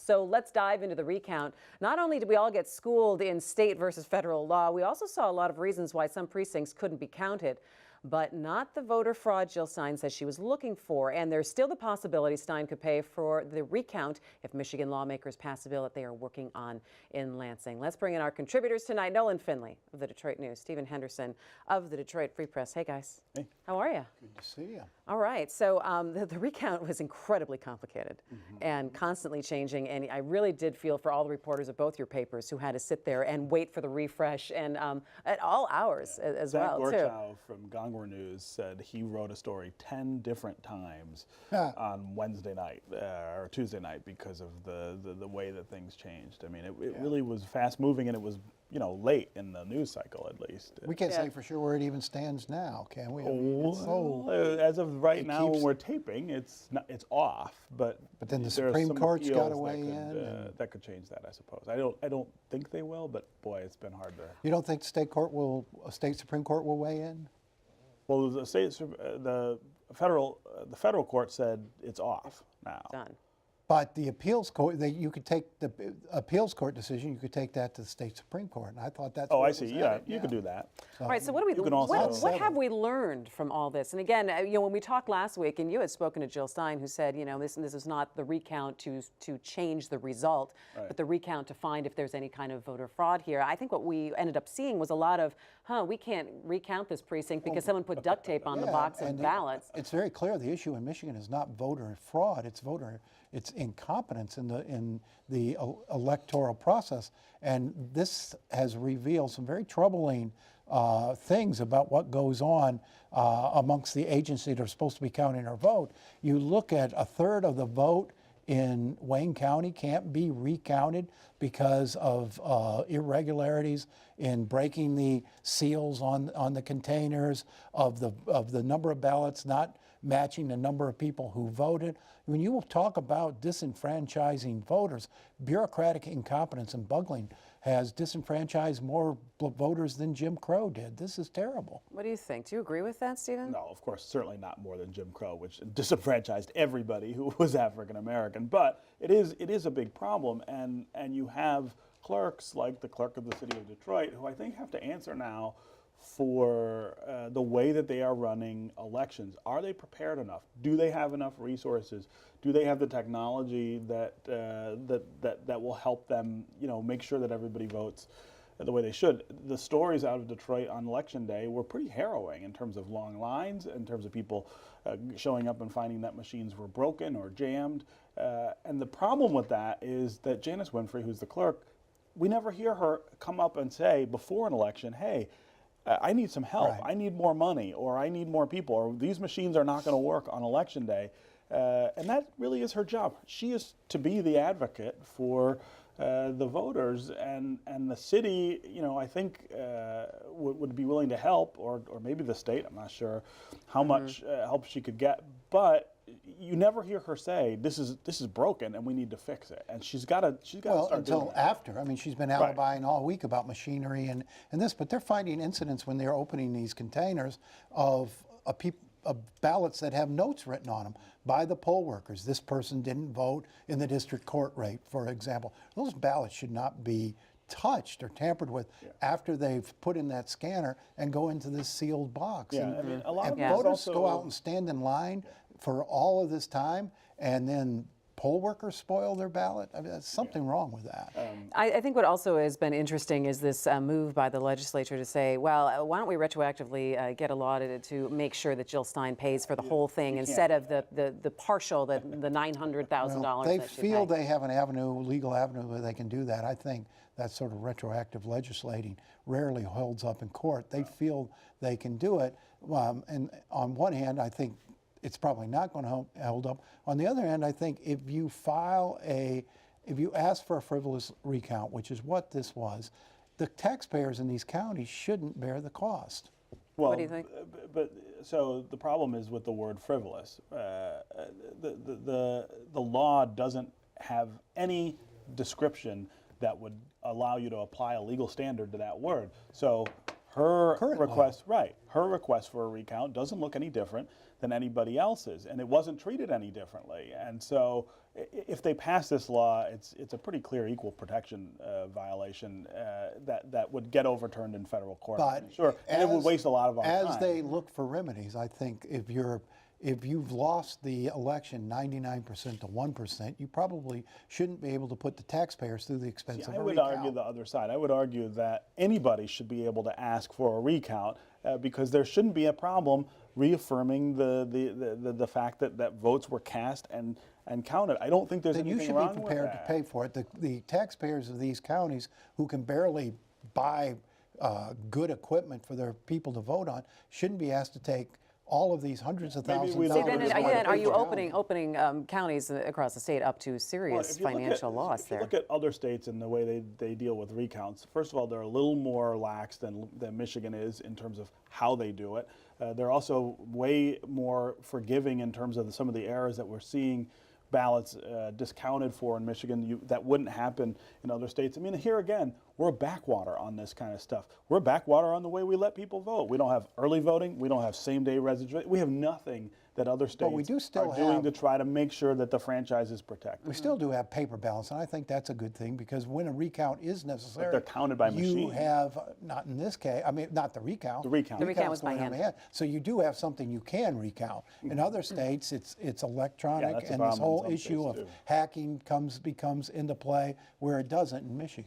So let's dive into the recount. Not only did we all get schooled in state versus federal law, we also saw a lot of reasons why some precincts couldn't be counted, but not the voter fraud Jill Stein says she was looking for. And there's still the possibility Stein could pay for the recount if Michigan lawmakers pass a bill that they are working on in Lansing. Let's bring in our contributors tonight. Nolan Finley of the Detroit News, Stephen Henderson of the Detroit Free Press. Hey, guys. Hey. How are you? Good to see you. All right. So the recount was incredibly complicated and constantly changing. And I really did feel for all the reporters of both your papers who had to sit there and wait for the refresh and at all hours as well, too. Zach Gorchow from Gongor News said he wrote a story 10 different times on Wednesday night or Tuesday night because of the way that things changed. I mean, it really was fast moving, and it was, you know, late in the news cycle at least. We can't say for sure where it even stands now, can we? I mean, as of right now, when we're taping, it's off. But then the Supreme Court's got to weigh in. That could change that, I suppose. I don't think they will, but boy, it's been hard to. You don't think the state Supreme Court will weigh in? Well, the federal court said it's off now. Done. But the appeals court, you could take the appeals court decision. You could take that to the state Supreme Court, and I thought that's. Oh, I see. Yeah, you could do that. All right. So what have we learned from all this? And again, you know, when we talked last week, and you had spoken to Jill Stein, who said, you know, this is not the recount to change the result, but the recount to find if there's any kind of voter fraud here. I think what we ended up seeing was a lot of, we can't recount this precinct because someone put duct tape on the box of ballots. It's very clear the issue in Michigan is not voter fraud; it's incompetence in the electoral process, and this has revealed some very troubling things about what goes on amongst the agencies that are supposed to be counting our vote. You look at a third of the vote in Wayne County can't be recounted because of irregularities in breaking the seals on the containers, of the number of ballots not matching the number of people who voted. When you talk about disenfranchising voters, bureaucratic incompetence and bungling has disenfranchised more voters than Jim Crow did. This is terrible. What do you think? Do you agree with that, Stephen? No, of course, certainly not more than Jim Crow, which disenfranchised everybody who was African American. But it is a big problem, and you have clerks like the clerk of the city of Detroit who I think have to answer now for the way that they are running elections. Are they prepared enough? Do they have enough resources? Do they have the technology that will help them, you know, make sure that everybody votes the way they should? The stories out of Detroit on election day were pretty harrowing in terms of long lines, in terms of people showing up and finding that machines were broken or jammed. And the problem with that is that Janice Winfrey, who's the clerk, we never hear her come up and say before an election, hey, I need some help, I need more money, or I need more people, or these machines are not going to work on election day. And that really is her job. She is to be the advocate for the voters, and the city, you know, I think would be willing to help, or maybe the state, I'm not sure how much help she could get, but you never hear her say this is broken and we need to fix it, and she's got to start until doing that. after. I mean, she's been alibiing all week about machinery and this, but they're finding incidents when they're opening these containers of ballots that have notes written on them by the poll workers. This person didn't vote in the district court rate, for example. Those ballots should not be touched or tampered with after they've put in that scanner and go into this sealed box. Yeah, I mean, a lot of voters also go out and stand in line for all of this time, and then poll workers spoil their ballot. I mean, there's something wrong with that. I think what also has been interesting is this move by the legislature to say, well, why don't we retroactively get a law to make sure that Jill Stein pays for the whole thing instead of the partial, the $900,000. They feel they have an avenue, legal avenue, where they can do that. I think that sort of retroactive legislating rarely holds up in court. They feel they can do it. And on one hand, I think it's probably not going to hold up. On the other hand, I think if you ask for a frivolous recount, which is what this was, the taxpayers in these counties shouldn't bear the cost. Well, what do you think? But so the problem is with the word frivolous. The law doesn't have any description that would allow you to apply a legal standard to that word. So her request for a recount doesn't look any different than anybody else's, and it wasn't treated any differently. And so if they pass this law, it's a pretty clear equal protection violation that would get overturned in federal court. But Sure, and it would waste a lot of our time. As they look for remedies, I think if you've lost the election 99% to 1%, you probably shouldn't be able to put the taxpayers through the expense of a I would recount. argue the other side. I would argue that anybody should be able to ask for a recount because there shouldn't be a problem reaffirming the fact that votes were cast and counted. I don't think there's Then you anything should wrong be with prepared to that. pay for it. The taxpayers of these counties who can barely buy good equipment for their people to vote on shouldn't be asked to take all of these hundreds of Maybe thousands we of don't See, then, dollars. Again, are you for opening counties across the state up to serious financial loss If you there? look at other states and the way they deal with recounts, first of all, they're a little more lax than Michigan is in terms of how they do it. They're also way more forgiving in terms of some of the errors that we're seeing ballots discounted for in Michigan that wouldn't happen in other states. I mean, here again, we're a backwater on this kind of stuff. We're a backwater on the way we let people vote. We don't have early voting. We don't have same-day registration. We have nothing that other states we do still are doing have- to try to make sure that the franchise is protected. We still do have paper ballots, and I think that's a good thing because when a recount is necessary, they're counted by you machine. have, not in this case, I mean, not the recount. The recount. The recount Recount's was by going on hand. So you do have something you can recount. In other states, it's electronic, that's a and this problem in whole some issue states, of too. hacking becomes into play where it doesn't in Michigan.